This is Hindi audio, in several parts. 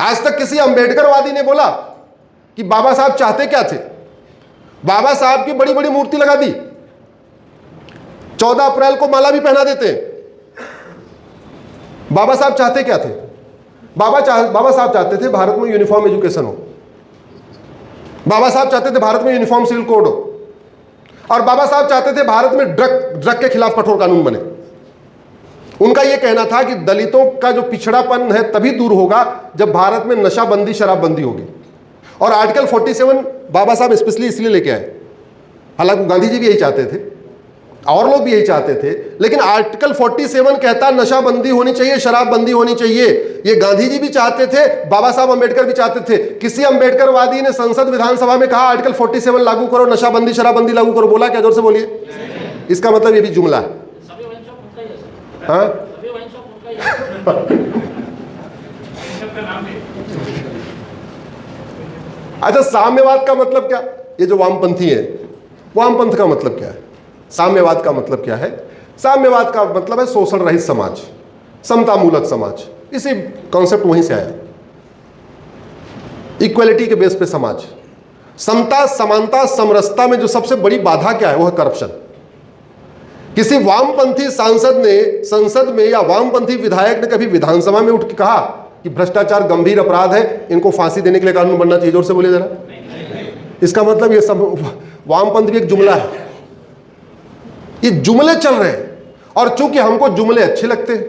आज तक किसी अंबेडकरवादी ने बोला कि बाबा साहब चाहते क्या थे? बाबा साहब की बड़ी बड़ी मूर्ति लगा दी, 14 अप्रैल को माला भी पहना देते हैं। बाबा साहब चाहते क्या थे? बाबा साहब चाहते थे भारत में यूनिफॉर्म एजुकेशन हो, बाबा साहब चाहते थे भारत में यूनिफॉर्म सिविल कोड हो, और बाबा साहब चाहते थे भारत में ड्रग के खिलाफ कठोर कानून बने। उनका यह कहना था कि दलितों का जो पिछड़ापन है तभी दूर होगा जब भारत में नशाबंदी शराबबंदी होगी। और आर्टिकल 47 बाबा साहब स्पेशली इसलिए लेके आए, हालांकि गांधी जी भी यही चाहते थे और लोग भी यही चाहते थे, लेकिन आर्टिकल 47 कहता नशाबंदी होनी चाहिए, शराबबंदी होनी चाहिए। ये गांधी जी भी चाहते थे, बाबा साहब अंबेडकर भी चाहते थे। किसी अंबेडकरवादी ने संसद विधानसभा में कहा आर्टिकल 47 लागू करो, नशाबंदी शराबबंदी लागू करो, बोला क्या? जोर से बोलिए। इसका मतलब ये भी जुमला है। हाँ अच्छा, साम्यवाद का मतलब क्या? ये जो वामपंथी है, वामपंथ का मतलब क्या है? साम्यवाद का मतलब क्या है? साम्यवाद का मतलब है शोषण रहित समाज, समतामूलक समाज। इसी कॉन्सेप्ट वहीं से आया, इक्वलिटी के बेस पे समाज। समता, समानता, समरसता में जो सबसे बड़ी बाधा क्या है? वो है करप्शन। किसी वामपंथी सांसद ने संसद में या वामपंथी विधायक ने कभी विधानसभा में उठ के कहा कि भ्रष्टाचार गंभीर अपराध है, इनको फांसी देने के लिए कानून बनना चाहिए? जोर से बोलिए जरा। इसका मतलब ये सब वामपंथ भी एक जुमला है। ये जुमले चल रहे हैं, और चूंकि हमको जुमले अच्छे लगते हैं,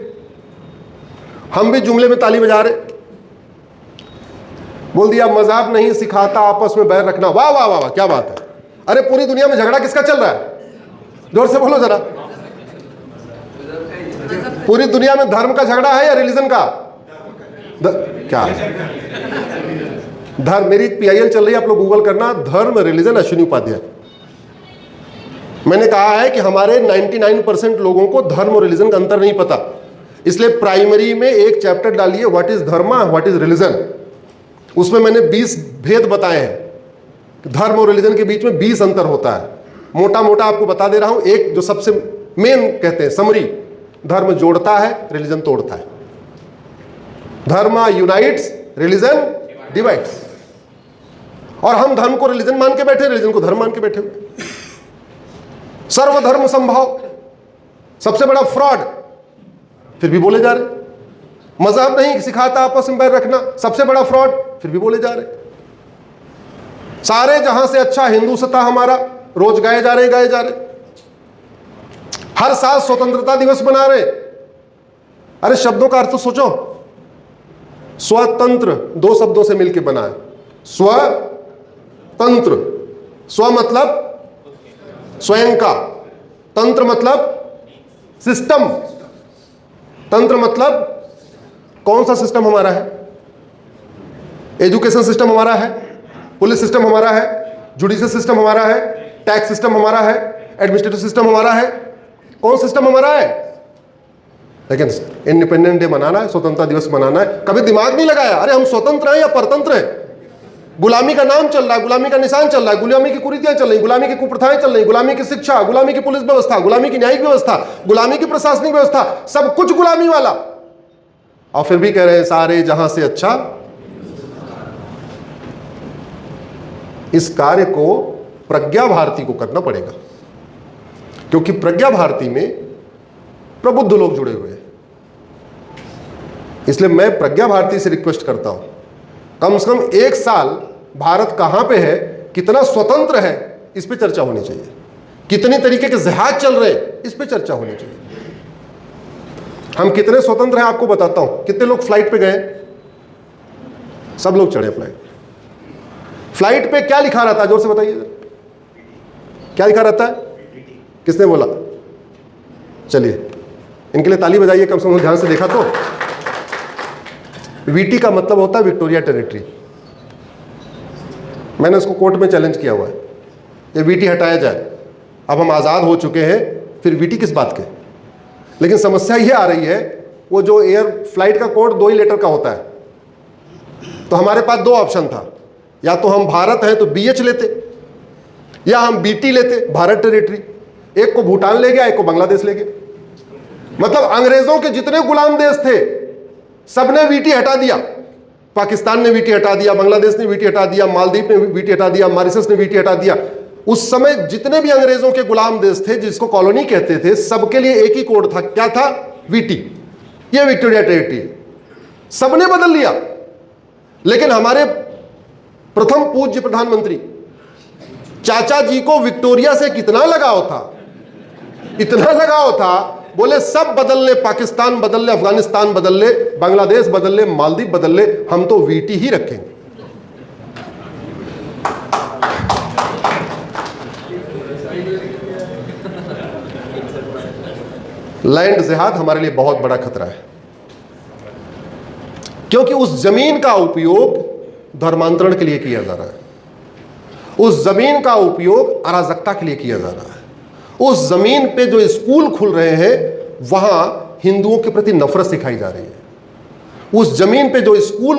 हम भी जुमले में ताली बजा रहे। बोल दिया मजहब नहीं सिखाता आपस में बैर रखना। वाह वाह वाह वाह, क्या बात है। अरे पूरी दुनिया में झगड़ा किसका चल रहा है? जोर से बोलो जरा। पूरी दुनिया में धर्म का झगड़ा है या रिलीजन का? क्या धर्म? मेरी PIL चल रही है, आप लोग गूगल करना, धर्म रिलीजन अश्विनी उपाध्याय। मैंने कहा है कि हमारे 99% लोगों को धर्म और रिलीजन का अंतर नहीं पता, इसलिए प्राइमरी में एक चैप्टर डालिए, व्हाट इज धर्म, व्हाट इज रिलीजन। उसमें मैंने 20 भेद बताए हैं। धर्म और रिलीजन के बीच में 20 अंतर होता है। मोटा मोटा आपको बता दे रहा हूं। एक जो सबसे मेन कहते हैं समरी, धर्म जोड़ता है, रिलीजन तोड़ता है। धर्म यूनाइट्स, रिलीजन डिवाइड्स। और हम धर्म को रिलीजन मान के बैठे, रिलीजन को धर्म मान के बैठे हुए। सर्वधर्म संभाव, सबसे बड़ा फ्रॉड, फिर भी बोले जा रहे। मजहब नहीं सिखाता आपस में बैर रखना, सबसे बड़ा फ्रॉड, फिर भी बोले जा रहे। सारे जहां से अच्छा हिंदुस्तान हमारा, रोज गाए जा रहे। हर साल स्वतंत्रता दिवस मना रहे। अरे शब्दों का अर्थ तो सोचो। स्वतंत्र 2 शब्दों से मिलकर बना है, स्वतंत्र। स्व मतलब स्वयं का, तंत्र मतलब सिस्टम। तंत्र मतलब कौन सा सिस्टम हमारा है? एजुकेशन सिस्टम हमारा है, पुलिस सिस्टम हमारा है, जुडिशियल सिस्टम हमारा है, टैक्स सिस्टम हमारा है, एडमिनिस्ट्रेटिव सिस्टम हमारा है। कौन सिस्टम हमारा है? लेकिन इंडिपेंडेंस डे मनाना है, स्वतंत्रता दिवस मनाना है, कभी दिमाग नहीं लगाया अरे हम स्वतंत्र हैं या परतंत्र हैं। गुलामी का नाम चल रहा है, गुलामी का निशान चल रहा है, गुलामी की कुरीतियां चल रही, गुलामी की कुप्रथाएं चल रही, गुलामी की शिक्षा, गुलामी की पुलिस व्यवस्था, गुलामी की न्यायिक व्यवस्था, गुलामी की प्रशासनिक व्यवस्था, सब कुछ गुलामी वाला। और फिर भी कह रहे हैं सारे जहां से अच्छा। इस कार्य को प्रज्ञा भारती को करना पड़ेगा, क्योंकि प्रज्ञा भारती में प्रबुद्ध लोग जुड़े हुए हैं। इसलिए मैं प्रज्ञा भारती से रिक्वेस्ट करता हूं, कम से कम 1 साल भारत कहां पे है, कितना स्वतंत्र है, इस पे चर्चा होनी चाहिए। कितने तरीके के जहाज चल रहे हैं, इस पे चर्चा होनी चाहिए। हम कितने स्वतंत्र हैं आपको बताता हूं। कितने लोग फ्लाइट पे गए? सब लोग चढ़े फ्लाइट। फ्लाइट पे क्या लिखा रहता है? जोर से बताइए, क्या लिखा रहता है? किसने बोला? चलिए इनके लिए ताली बजाइए, कम से कम ध्यान से देखा तो। VT का मतलब होता है विक्टोरिया टेरिटरी। मैंने उसको कोर्ट में चैलेंज किया हुआ है, ये VT हटाया जाए। अब हम आज़ाद हो चुके हैं, फिर VT किस बात के? लेकिन समस्या ये आ रही है, वो जो एयर फ्लाइट का कोड 2 ही लेटर का होता है। तो हमारे पास 2 ऑप्शन था, या तो हम भारत हैं तो BH लेते, या हम BT लेते, भारत टेरिटरी। एक को भूटान ले गया, एक को बांग्लादेश ले गया। मतलब अंग्रेजों के जितने गुलाम देश थे सबने VT हटा दिया, पाकिस्तान ने वीटी हटा दिया, बांग्लादेश ने वीटी हटा दिया, मालदीव ने वीटी हटा दिया, मॉरिशस ने वीटी हटा दिया। उस समय जितने भी अंग्रेजों के गुलाम देश थे जिसको कॉलोनी कहते थे, सबके लिए एक ही कोड था। क्या था? वीटी। ये विक्टोरिया टेरिटरी, सबने बदल लिया। लेकिन हमारे प्रथम पूज्य प्रधानमंत्री चाचा जी को विक्टोरिया से कितना लगाव था, इतना लगाव था, बोले सब बदल ले, पाकिस्तान बदल ले, अफगानिस्तान बदल ले, बांग्लादेश बदल ले, मालदीव बदल ले, हम तो वीटी ही रखेंगे। लैंड जिहाद हमारे लिए बहुत बड़ा खतरा है, क्योंकि उस जमीन का उपयोग धर्मांतरण के लिए किया जा रहा है, उस जमीन का उपयोग अराजकता के लिए किया जा रहा है। उस जमीन पे जो स्कूल खुल रहे हैं वहां हिंदुओं के प्रति नफरत सिखाई जा रही है। उस जमीन पे जो स्कूल,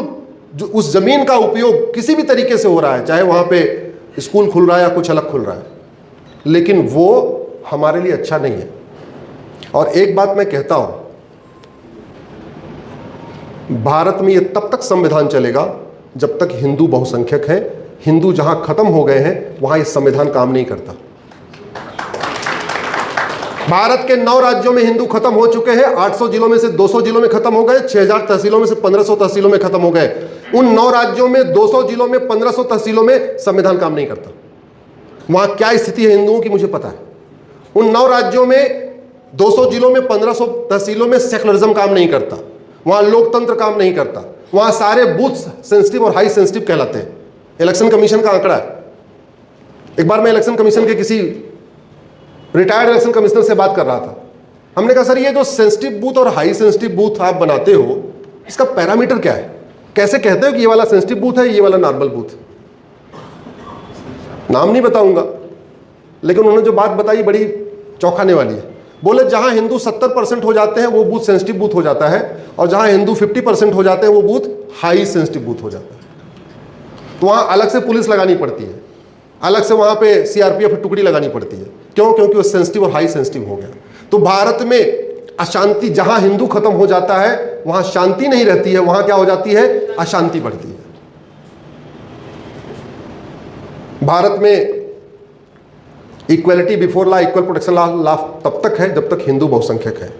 जो उस जमीन का उपयोग किसी भी तरीके से हो रहा है, चाहे वहां पे स्कूल खुल रहा है या कुछ अलग खुल रहा है, लेकिन वो हमारे लिए अच्छा नहीं है। और एक बात मैं कहता हूं, भारत में ये तब तक संविधान चलेगा जब तक हिंदू बहुसंख्यक है। हिंदू जहां खत्म हो गए हैं वहां ये संविधान काम नहीं करता। भारत के 9 राज्यों में हिंदू खत्म हो चुके हैं। 800 जिलों में से 200 जिलों में खत्म हो गए, 6000 तहसीलों में से 1500 तहसीलों में खत्म हो गए। उन 9 राज्यों में 200 जिलों में 1500 तहसीलों में संविधान काम नहीं करता। वहां क्या स्थिति है हिंदुओं की मुझे पता है। उन 9 राज्यों में 200 जिलों में 1500 तहसीलों में सेकुलरिज्म काम नहीं करता, वहां लोकतंत्र काम नहीं करता, वहां सारे बूथ सेंसिटिव और हाई सेंसिटिव कहलाते हैं। इलेक्शन कमीशन का आंकड़ा है। एक बार मैं इलेक्शन कमीशन के किसी रिटायर्ड इलेक्शन कमिश्नर से बात कर रहा था। हमने कहा सर ये जो सेंसिटिव बूथ और हाई सेंसिटिव बूथ आप बनाते हो, इसका पैरामीटर क्या है? कैसे कहते हो कि ये वाला सेंसिटिव बूथ है, ये वाला नॉर्मल बूथ? नाम नहीं बताऊंगा, लेकिन उन्होंने जो बात बताई बड़ी चौंकाने वाली है। बोले जहां हिंदू 70% हो जाते हैं वो बूथ सेंसिटिव बूथ हो जाता है, और जहां हिंदू 50% हो जाते हैं वो बूथ हाई सेंसिटिव बूथ हो जाता है। तो वहां अलग से पुलिस लगानी पड़ती है, अलग से वहां पे सीआरपीएफ टुकड़ी लगानी पड़ती है। क्यों? क्योंकि वो सेंसिटिव और हाई सेंसिटिव हो गया। तो भारत में अशांति, जहां हिंदू खत्म हो जाता है वहां शांति नहीं रहती है, वहां क्या हो जाती है? अशांति बढ़ती है। भारत में equality before law, equal protection law तब तक है जब तक हिंदू बहुसंख्यक है।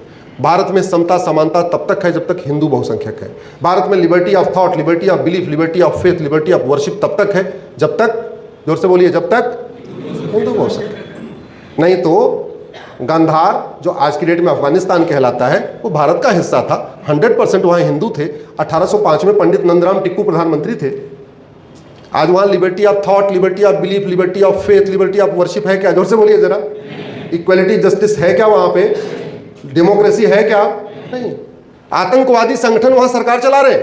भारत में समता समानता तब तक है जब तक हिंदू बहुसंख्यक है। भारत में liberty of thought, liberty of belief, liberty of faith, liberty of worship तब तक है जब तक, जोर से बोलिए, जब तक हिंदू बहुसंख्यक। नहीं तो गांधार जो आज की डेट में अफगानिस्तान कहलाता है वो भारत का हिस्सा था। 100% वहाँ हिंदू थे। 1805 में पंडित नंदराम टिक्कू प्रधानमंत्री थे। आज वहाँ liberty of thought, liberty of belief, liberty of faith, liberty of worship है क्या? जोर से बोलिए जरा। इक्वलिटी जस्टिस है क्या वहाँ पे? डेमोक्रेसी है क्या? नहीं। आतंकवादी संगठन वहाँ सरकार चला रहे,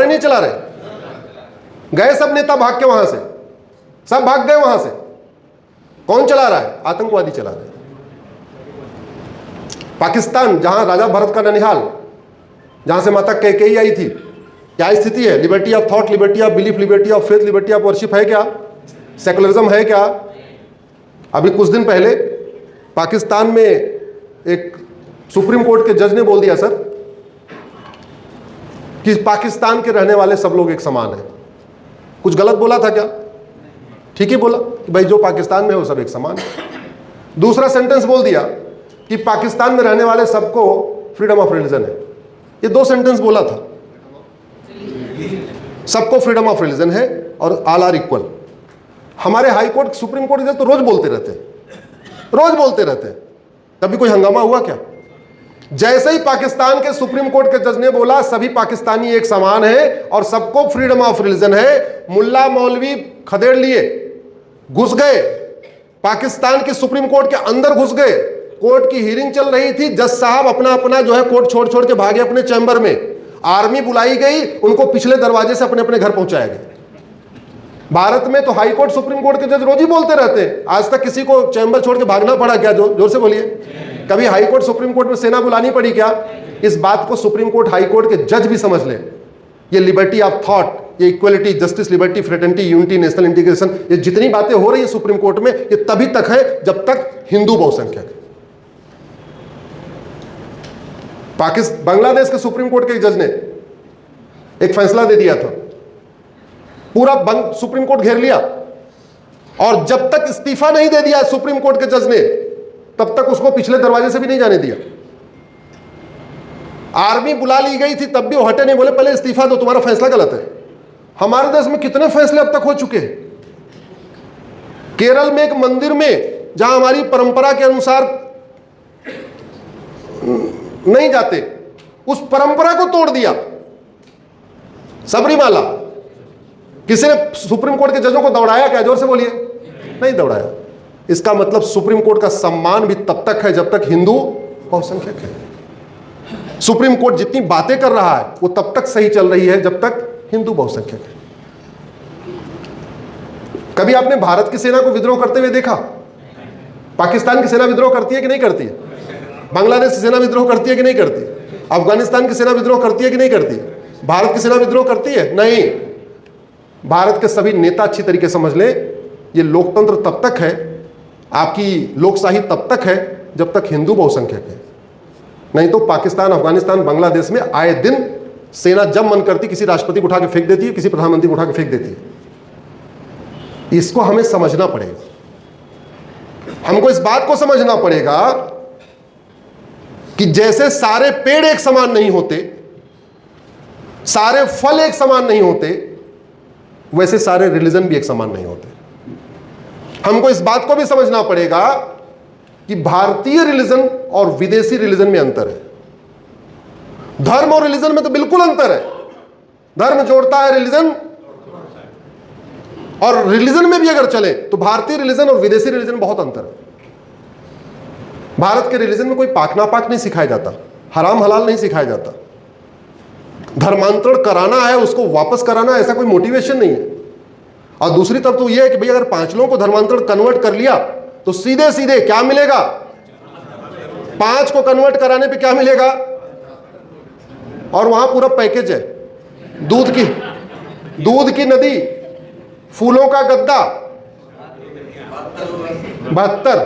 नहीं चला रहे? गए सब नेता भाग के वहाँ से, सब भाग गए वहाँ से। कौन चला रहा है? आतंकवादी चला रहे हैं। पाकिस्तान, जहां राजा भरत का ननिहाल, जहां से माता कैकेयी आई थी, क्या स्थिति है? Liberty of thought, liberty of belief, liberty of faith, liberty of worship है क्या? सेकुलरिज्म है क्या? अभी कुछ दिन पहले पाकिस्तान में एक सुप्रीम कोर्ट के जज ने बोल दिया सर कि पाकिस्तान के रहने वाले सब लोग एक समान हैं। कुछ गलत बोला था क्या? ठीक ही बोला कि भाई जो पाकिस्तान में है वो सब एक समान है। दूसरा सेंटेंस बोल दिया कि पाकिस्तान में रहने वाले सबको फ्रीडम ऑफ रिलीजन है। ये 2 सेंटेंस बोला था। सबको फ्रीडम ऑफ रिलीजन है और ऑल आर इक्वल। हमारे हाई कोर्ट, सुप्रीम कोर्ट के जज तो रोज बोलते रहते हैं, रोज बोलते रहते हैं। कभी कोई हंगामा हुआ क्या? जैसे ही पाकिस्तान के सुप्रीम कोर्ट के जज ने बोला सभी पाकिस्तानी एक समान है और सबको फ्रीडम ऑफ रिलीजन है, मुल्ला मौलवी खदेड़ लिए, घुस गए पाकिस्तान के सुप्रीम कोर्ट के अंदर, घुस गए। कोर्ट की हियरिंग चल रही थी, जज साहब अपना अपना जो है कोर्ट छोड़ छोड़ के भागे अपने चैम्बर में। आर्मी बुलाई गई, उनको पिछले दरवाजे से अपने अपने घर पहुंचाया गया। भारत में तो हाई कोर्ट, सुप्रीम कोर्ट के जज रोज ही बोलते रहते हैं। आज तक किसी को चैम्बर छोड़ के भागना पड़ा क्या? जोर से बोलिए। कभी हाई कोर्ट, सुप्रीम कोर्ट में सेना बुलानी पड़ी क्या? इस बात को सुप्रीम कोर्ट, हाई कोर्ट के जज भी समझ ले। ये लिबर्टी ऑफ थॉट, ये equality, justice, liberty, fraternity, unity, national integration, ये जितनी बातें हो रही है सुप्रीम कोर्ट में, ये तभी तक है जब तक हिंदू बहुसंख्यक है। बांग्लादेश के सुप्रीम कोर्ट के एक जज ने एक फैसला दे दिया था, पूरा बंग सुप्रीम कोर्ट घेर लिया, और जब तक इस्तीफा नहीं दे दिया सुप्रीम कोर्ट के जज ने, तब तक उसको पिछले दरवाजे से भी नहीं जाने दिया। आर्मी बुला ली गई थी, तब भी वो हटे नहीं, बोले पहले इस्तीफा दो, तुम्हारा फैसला गलत है। हमारे देश में कितने फैसले अब तक हो चुके हैं। केरल में एक मंदिर में जहां हमारी परंपरा के अनुसार नहीं जाते, उस परंपरा को तोड़ दिया। सबरीमाला, किसी ने सुप्रीम कोर्ट के जजों को दौड़ाया क्या? जोर से बोलिए, नहीं दौड़ाया। इसका मतलब सुप्रीम कोर्ट का सम्मान भी तब तक है जब तक हिंदू बहुसंख्यक है। सुप्रीम कोर्ट जितनी बातें कर रहा है वो तब तक सही चल रही है जब तक हिंदू बहुसंख्यक है। कभी आपने भारत की सेना को विद्रोह करते हुए देखा? पाकिस्तान की सेना विद्रोह करती है कि नहीं करती है? बांग्लादेश की सेना विद्रोह करती है कि नहीं करती? अफगानिस्तान की सेना विद्रोह करती है कि नहीं करती? भारत की सेना विद्रोह करती है? नहीं। भारत के सभी नेता अच्छी तरीके समझ लें, ये लोकतंत्र तब तक है, आपकी लोकशाही तब तक है जब तक हिंदू बहुसंख्यक है। नहीं तो पाकिस्तान, अफगानिस्तान, बांग्लादेश में आए दिन सेना जब मन करती किसी राष्ट्रपति को उठा के फेंक देती है, किसी प्रधानमंत्री को उठा के फेंक देती है। इसको हमें समझना पड़ेगा। हमको इस बात को समझना पड़ेगा कि जैसे सारे पेड़ एक समान नहीं होते, सारे फल एक समान नहीं होते, वैसे सारे रिलीजन भी एक समान नहीं होते। हमको इस बात को भी समझना पड़ेगा कि भारतीय रिलीजन और विदेशी रिलीजन में अंतर है। धर्म और रिलीजन में तो बिल्कुल अंतर है। धर्म जोड़ता है रिलीजन, और रिलीजन में भी अगर चले तो भारतीय रिलीजन और विदेशी रिलीजन बहुत अंतर है। भारत के रिलीजन में कोई पाक नापाक नहीं सिखाया जाता, हराम हलाल नहीं सिखाया जाता। धर्मांतरण कराना है, उसको वापस कराना, ऐसा कोई मोटिवेशन नहीं है। और दूसरी तरफ तो यह है कि भाई अगर 5 लोगों को धर्मांतरण कन्वर्ट कर लिया तो सीधे सीधे क्या मिलेगा? 5 को कन्वर्ट कराने पे क्या मिलेगा? और वहां पूरा पैकेज है, दूध की नदी, फूलों का गद्दा, 72।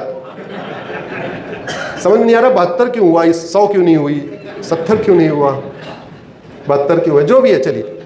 समझ नहीं आ रहा 72 क्यों हुआ, 100 क्यों नहीं हुई, 70 क्यों नहीं हुआ, 72 क्यों है, जो भी है चलिए।